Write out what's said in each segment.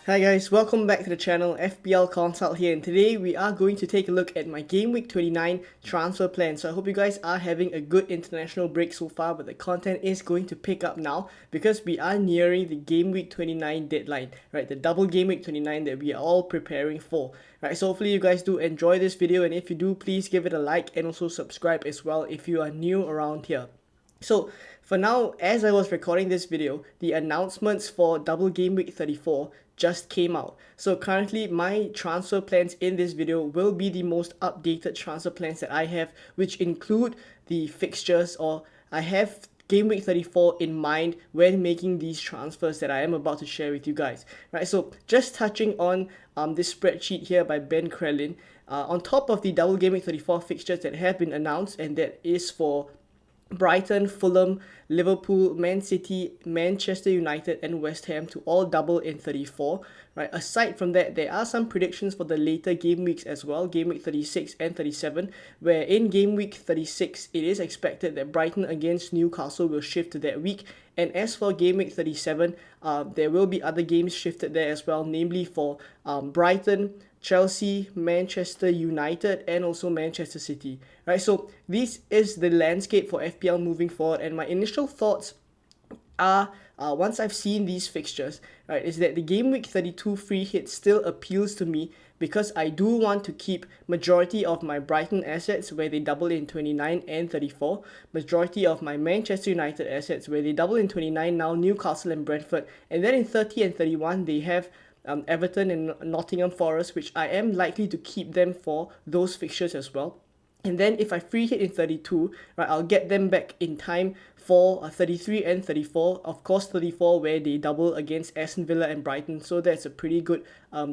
Hi guys, welcome back to the channel, FPL Consult here, and today we are going to take a look at my Game Week 29 transfer plan. So I hope you guys are having a good international break so far, but the content is going to pick up now because we are nearing the Game Week 29 deadline, right? The double Game Week 29 that we are all preparing for, right? So hopefully you guys do enjoy this video, and if you do, please give it a like and also subscribe as well if you are new around here. So for now, as I was recording this video, the announcements for double game week 34 just came out. So currently my transfer plans in this video will be the most updated transfer plans that I have, which include the fixtures, or I have game week 34 in mind when making these transfers that I am about to share with you guys, right? So just touching on this spreadsheet here by Ben Krellin, on top of the double game week 34 fixtures that have been announced, and that is for Brighton, Fulham, Liverpool, Man City, Manchester United and West Ham to all double in 34, right? Aside from that, there are some predictions for the later game weeks as well, game week 36 and 37, where in game week 36, it is expected that Brighton against Newcastle will shift to that week. And as for game week 37, there will be other games shifted there as well, namely for Brighton, Chelsea, Manchester United and also Manchester City, right? So this is the landscape for FPL moving forward, and my initial thoughts are, once I've seen these fixtures, right, is that the game week 32 free hit still appeals to me because I do want to keep majority of my Brighton assets where they double in 29 and 34, majority of my Manchester United assets where they double in 29, now Newcastle and Brentford, and then in 30 and 31 they have Everton and Nottingham Forest, which I am likely to keep them for those fixtures as well. And then if I free hit in 32, right, I'll get them back in time for 33 and 34. Of course, 34 where they double against Aston Villa and Brighton. So that's a pretty good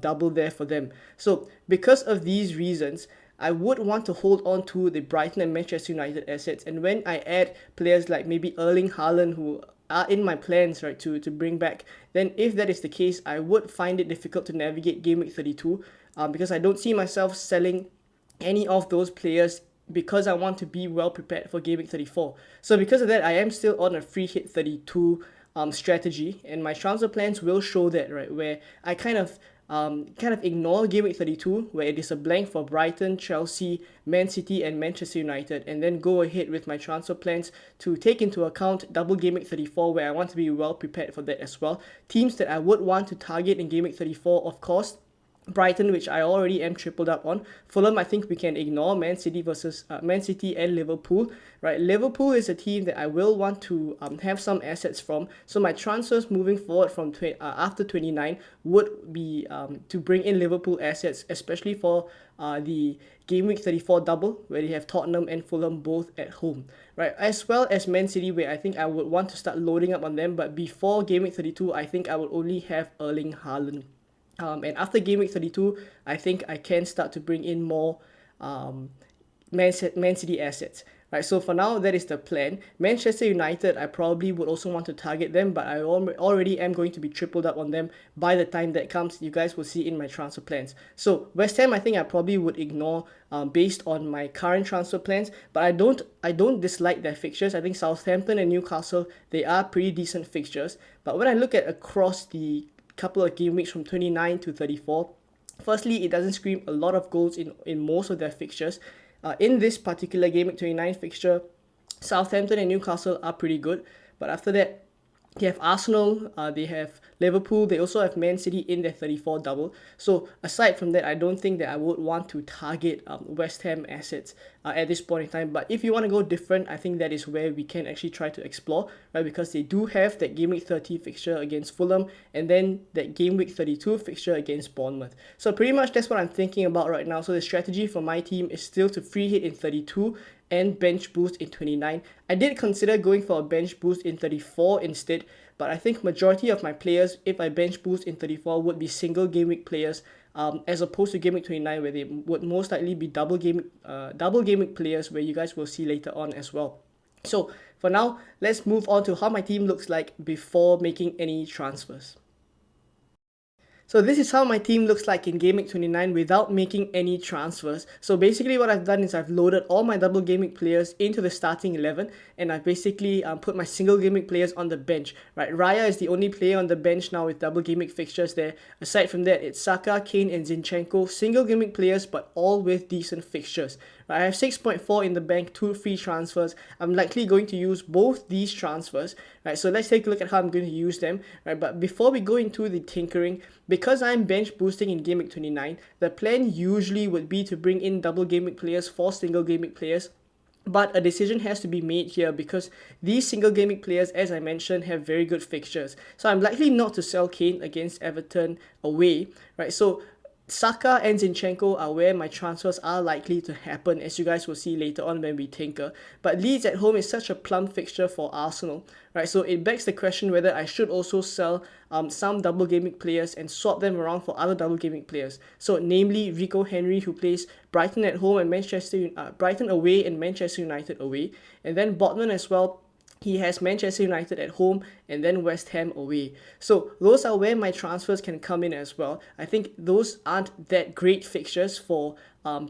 double there for them. So because of these reasons, I would want to hold on to the Brighton and Manchester United assets. And when I add players like maybe Erling Haaland, who are in my plans, right, to bring back, then if that is the case, I would find it difficult to navigate game week 32 because I don't see myself selling any of those players because I want to be well prepared for game week 34. So because of that, I am still on a free hit 32 strategy, and my transfer plans will show that, right, where I kind of ignore game week 32 where it is a blank for Brighton, Chelsea, Man City and Manchester United, and then go ahead with my transfer plans to take into account double game week 34 where I want to be well prepared for that as well. Teams that I would want to target in game week 34, of course, Brighton, which I already am tripled up on. Fulham, I think we can ignore. Man City and Liverpool, right? Liverpool is a team that I will want to have some assets from. So my transfers moving forward from after 29 would be to bring in Liverpool assets, especially for the game week 34 double where they have Tottenham and Fulham both at home, right? As well as Man City, where I think I would want to start loading up on them. But before game week 32, I think I would only have Erling Haaland. And after game week 32, I think I can start to bring in more Man City assets, right? So for now, that is the plan. Manchester United, I probably would also want to target them, but I already am going to be tripled up on them by the time that comes. You guys will see in my transfer plans. So West Ham, I think I probably would ignore based on my current transfer plans, but I don't dislike their fixtures. I think Southampton and Newcastle, they are pretty decent fixtures. But when I look at across the couple of game weeks from 29 to 34, firstly, it doesn't scream a lot of goals in most of their fixtures. In this particular game week 29 fixture, Southampton and Newcastle are pretty good, but after that, they have Arsenal, they have Liverpool, they also have Man City in their 34 double. So aside from that, I don't think that I would want to target West Ham assets at this point in time. But if you want to go different, I think that is where we can actually try to explore, right? Because they do have that game week 30 fixture against Fulham, and then that game week 32 fixture against Bournemouth. So pretty much that's what I'm thinking about right now. So the strategy for my team is still to free hit in 32 and bench boost in 29. I did consider going for a bench boost in 34 instead, but I think majority of my players, if I bench boost in 34, would be single game week players, as opposed to game week 29 where they would most likely be double game week players, where you guys will see later on as well. So for now, let's move on to how my team looks like before making any transfers. So this is how my team looks like in Game Week 29 without making any transfers. So basically what I've done is I've loaded all my double Game Week players into the starting 11, and I've basically put my single Game Week players on the bench. Right, Raya is the only player on the bench now with double Game Week fixtures there. Aside from that, it's Saka, Kane and Zinchenko, single Game Week players but all with decent fixtures. Right, I have 6.4 in the bank, 2 free transfers. I'm likely going to use both these transfers. Right, so let's take a look at how I'm going to use them. Right, but before we go into the tinkering, because I'm bench boosting in Game Week 29, the plan usually would be to bring in double Game Week players for single Game Week players. But a decision has to be made here because these single Game Week players, as I mentioned, have very good fixtures. So I'm likely not to sell Kane against Everton away, right? So Saka and Zinchenko are where my transfers are likely to happen, as you guys will see later on when we tinker. But Leeds at home is such a plum fixture for Arsenal, right? So it begs the question whether I should also sell some double Game Week players and swap them around for other double Game Week players. So namely Rico Henry, who plays Brighton at home and Brighton away and Manchester United away, and then Botman as well. He has Manchester United at home and then West Ham away. So those are where my transfers can come in as well. I think those aren't that great fixtures for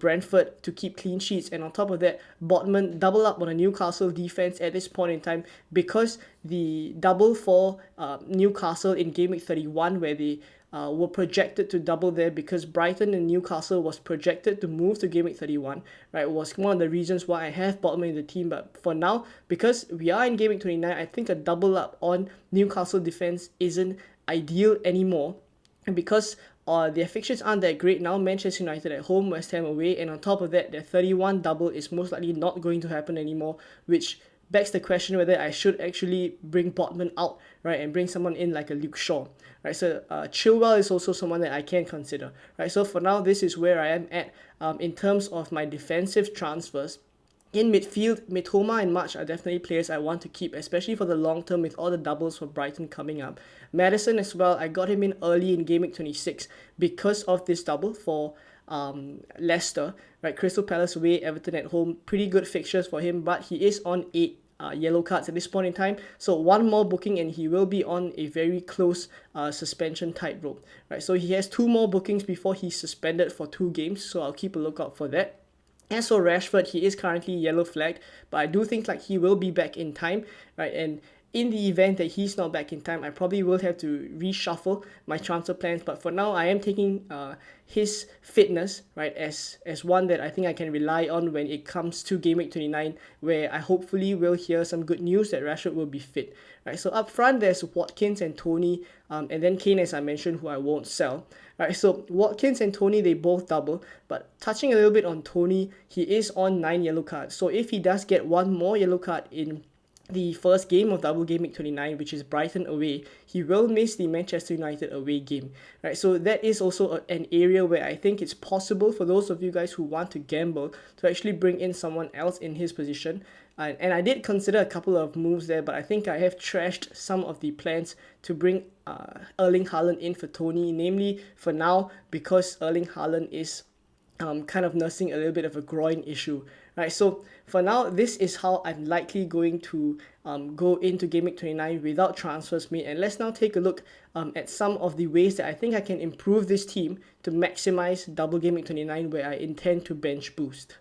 Brentford to keep clean sheets. And on top of that, Botman double up on a Newcastle defense at this point in time because the double for Newcastle in Game Week 31 where they were projected to double there because Brighton and Newcastle was projected to move to Game Week 31, right? Was one of the reasons why I have Botman in the team. But for now, because we are in Game Week 29, I think a double up on Newcastle defense isn't ideal anymore. And because their fixtures aren't that great now, Manchester United at home, West Ham away, and on top of that, their 31 double is most likely not going to happen anymore, which begs the question whether I should actually bring Botman out, right, and bring someone in like a Luke Shaw, right? So Chilwell is also someone that I can consider, right? So for now, this is where I am at in terms of my defensive transfers. In midfield, Mitoma and March are definitely players I want to keep, especially for the long term with all the doubles for Brighton coming up. Maddison as well, I got him in early in Game Week 26 because of this double for Leicester, right? Crystal Palace away, Everton at home, pretty good fixtures for him, but he is on 8 yellow cards at this point in time. So one more booking and he will be on a very close suspension tightrope, right? So he has 2 more bookings before he's suspended for 2 games, so I'll keep a lookout for that. As for Rashford, he is currently yellow flagged, but I do think like he will be back in time, right? And in the event that he's not back in time, I probably will have to reshuffle my transfer plans. But for now, I am taking his fitness, right, as one that I think I can rely on when it comes to Game Week 29, where I hopefully will hear some good news that Rashford will be fit, right? So up front, there's Watkins and Tony, and then Kane, as I mentioned, who I won't sell. Right, so Watkins and Tony, they both double, but touching a little bit on Tony, he is on 9 yellow cards. So if he does get 1 more yellow card in the first game of double Game Week 29, which is Brighton away, he will miss the Manchester United away game, right? So that is also an area where I think it's possible for those of you guys who want to gamble to actually bring in someone else in his position. And I did consider a couple of moves there, but I think I have trashed some of the plans to bring Erling Haaland in for Tony, namely for now because Erling Haaland is kind of nursing a little bit of a groin issue, right? So for now, this is how I'm likely going to go into Game Week 29 without transfers made. And let's now take a look at some of the ways that I think I can improve this team to maximize double Game Week 29 where I intend to bench boost.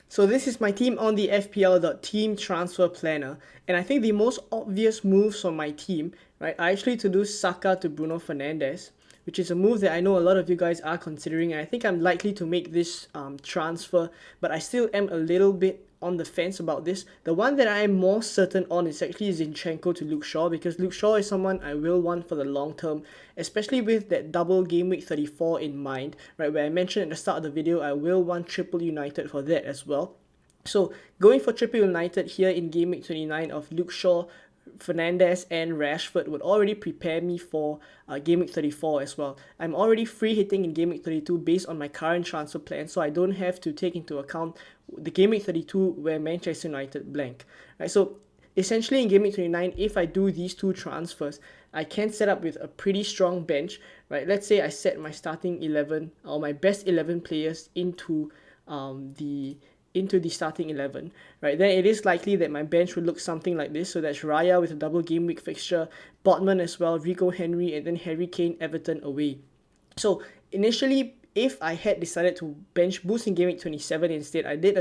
So this is my team on the FPL.team transfer planner, and I think the most obvious moves for my team, right, are actually to do Saka to Bruno Fernandes, which is a move that I know a lot of you guys are considering, and I think I'm likely to make this transfer, but I still am a little bit on the fence about this. The one that I am more certain on is actually Zinchenko to Luke Shaw, because Luke Shaw is someone I will want for the long term, especially with that double Game Week 34 in mind, right, where I mentioned at the start of the video I will want triple United for that as well. So going for triple United here in Game Week 29 of Luke Shaw, Fernandes and Rashford would already prepare me for Game Week 34 as well. I'm already free hitting in Game Week 32 based on my current transfer plan, so I don't have to take into account the Game Week 32 where Manchester United blank. Right, so essentially in Game Week 29, if I do these 2 transfers, I can set up with a pretty strong bench. Right, let's say I set my starting 11 or my best 11 players into the into the starting 11, right, then it is likely that my bench would look something like this. So that's Raya with a double game week fixture, Botman as well, Rico Henry, and then Harry Kane, Everton away. So initially, if I had decided to bench boost in game week 27 instead, I did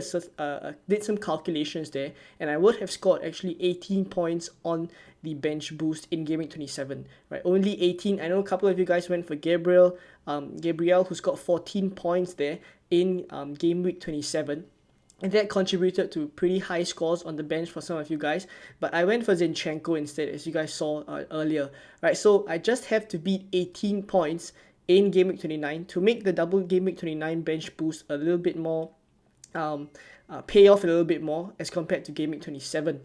did some calculations there, and I would have scored actually 18 points on the bench boost in game week 27, right? Only 18. I know a couple of you guys went for Gabriel, who's got 14 points there in game week 27. And that contributed to pretty high scores on the bench for some of you guys. But I went for Zinchenko instead, as you guys saw earlier. Right, so I just have to beat 18 points in Game Week 29 to make the double Game Week 29 bench boost a little bit more, pay off a little bit more as compared to Game Week 27.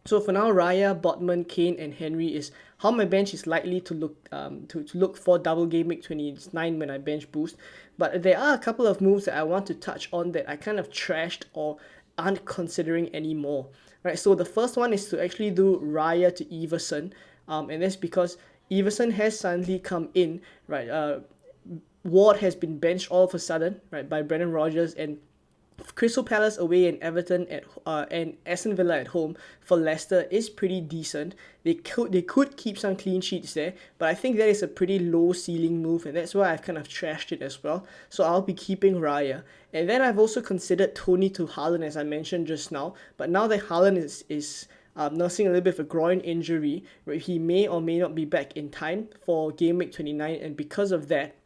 So for now, Raya, Botman, Kane, and Henry is how my bench is likely to look to look for double game week 29 when I bench boost. But there are a couple of moves that I want to touch on that I kind of trashed or aren't considering anymore. Right, so the first one is to actually do Raya to Everson, and that's because Everson has suddenly come in. Right, Ward has been benched all of a sudden, right, by Brendan Rodgers, and Crystal Palace away and Everton and Aston Villa at home for Leicester is pretty decent. They could keep some clean sheets there, but I think that is a pretty low ceiling move, and that's why I've kind of trashed it as well. So I'll be keeping Raya. And then I've also considered Tony to Haaland, as I mentioned just now, but now that Haaland is nursing a little bit of a groin injury, where he may or may not be back in time for game week 29, and because of that,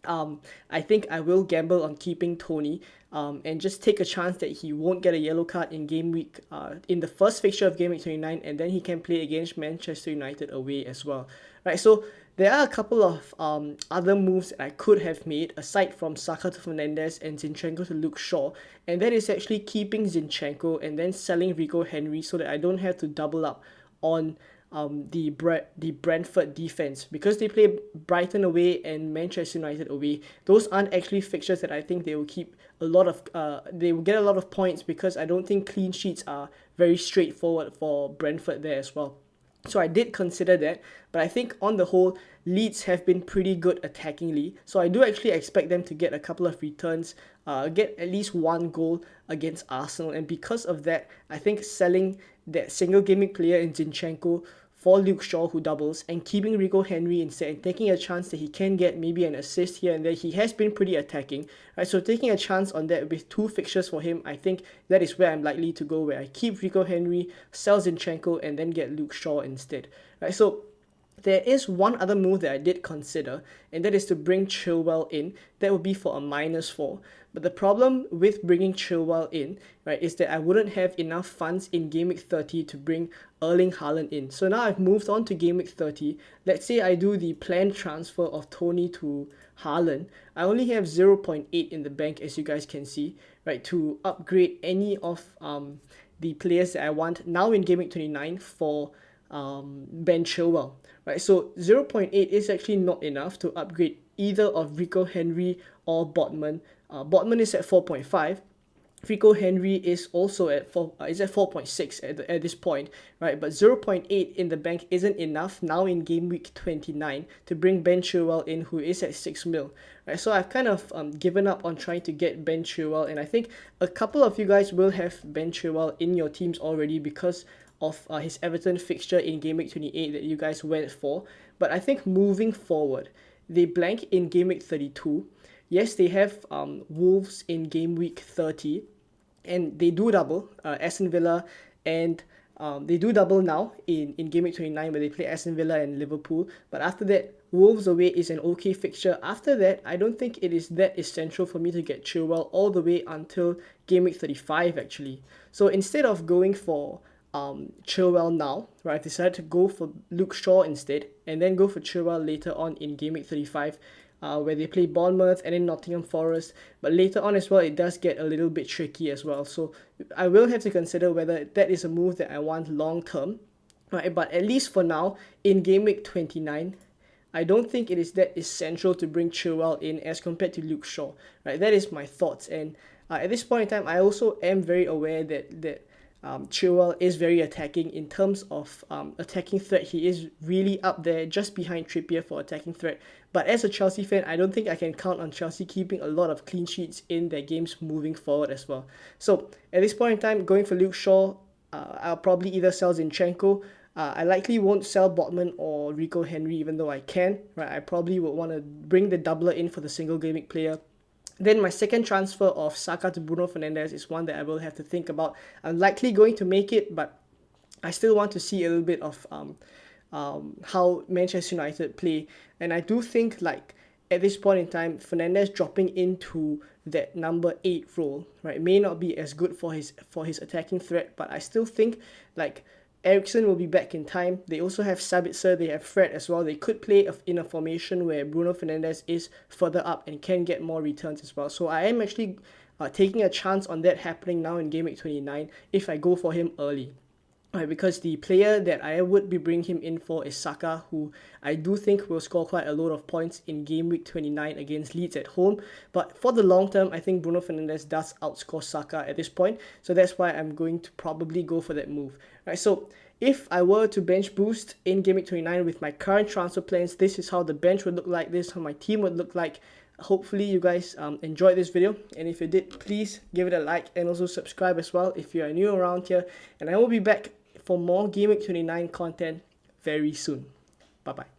I think I will gamble on keeping Tony and just take a chance that he won't get a yellow card in game week in the first fixture of game week 29, and then he can play against Manchester United away as well. Right, so there are a couple of other moves that I could have made aside from Saka to Fernandes and Zinchenko to Luke Shaw, and that is actually keeping Zinchenko and then selling Rico Henry so that I don't have to double up on the Brentford defense, because they play Brighton away and Manchester United away. Those aren't actually fixtures that I think they will keep a lot of they will get a lot of points, because I don't think clean sheets are very straightforward for Brentford there as well. So I did consider that, but I think on the whole, Leeds have been pretty good attackingly. So I do actually expect them to get a couple of returns, get at least one goal against Arsenal. And because of that, I think selling that single gaming player in Zinchenko for Luke Shaw, who doubles, and keeping Rico Henry instead, and taking a chance that he can get maybe an assist here and there. He has been pretty attacking, right? So taking a chance on that with two fixtures for him, I think that is where I'm likely to go, where I keep Rico Henry, sell Zinchenko, and then get Luke Shaw instead, right? So there is one other move that I did consider, and that is to bring Chilwell in. That would be for a -4. But the problem with bringing Chilwell in, right, is that I wouldn't have enough funds in game week 30 to bring Erling Haaland in. So now I've moved on to game week 30. Let's say I do the planned transfer of Tony to Haaland. I only have 0.8 in the bank, as you guys can see, right, to upgrade any of the players that I want now in game week 29 for Ben Chilwell. Right, so 0.8 is actually not enough to upgrade either of Rico Henry or Botman. Botman is at 4.5. Rico Henry is also at 4.6 at this point, right? But 0.8 in the bank isn't enough now in game week 29 to bring Ben Chilwell in, who is at 6 mil, right? So I've kind of given up on trying to get Ben Chilwell, and I think a couple of you guys will have Ben Chilwell in your teams already because of his Everton fixture in game week 28 that you guys went for. But I think moving forward, they blank in game week 32. Yes, they have Wolves in game week 30, and they do double Aston Villa, and they do double now in game week 29 where they play Aston Villa and Liverpool. But after that, Wolves away is an okay fixture. After that, I don't think it is that essential for me to get Chilwell all the way until game week 35 actually. So instead of going for Chilwell now, right, I've decided to go for Luke Shaw instead, and then go for Chilwell later on in game week 35, where they play Bournemouth and then Nottingham Forest. But later on as well, it does get a little bit tricky as well. So I will have to consider whether that is a move that I want long term, right? But at least for now, in game week 29, I don't think it is that essential to bring Chilwell in as compared to Luke Shaw, right? That is my thoughts. And at this point in time, I also am very aware that Chilwell is very attacking in terms of attacking threat. He is really up there just behind Trippier for attacking threat. But as a Chelsea fan, I don't think I can count on Chelsea keeping a lot of clean sheets in their games moving forward as well. So at this point in time, going for Luke Shaw, I'll probably either sell Zinchenko. I likely won't sell Botman or Rico Henry, even though I can. Right, I probably would want to bring the doubler in for the single game week player. Then my second transfer of Saka to Bruno Fernandes is one that I will have to think about. I'm likely going to make it, but I still want to see a little bit of how Manchester United play. And I do think, like, at this point in time, Fernandes dropping into that number 8 role, right, may not be as good for his attacking threat, but I still think, like, Eriksen will be back in time. They also have Sabitzer, they have Fred as well. They could play in a formation where Bruno Fernandes is further up and can get more returns as well. So I am actually taking a chance on that happening now in Game Week 29 if I go for him early. Right, because the player that I would be bringing him in for is Saka, who I do think will score quite a lot of points in Game Week 29 against Leeds at home. But for the long term, I think Bruno Fernandes does outscore Saka at this point. So that's why I'm going to probably go for that move. Right, so if I were to bench boost in Game Week 29 with my current transfer plans, this is how the bench would look like, this is how my team would look like. Hopefully you guys enjoyed this video, and if you did, please give it a like and also subscribe as well if you are new around here, and I will be back for more Game Week 29 content very soon. Bye bye.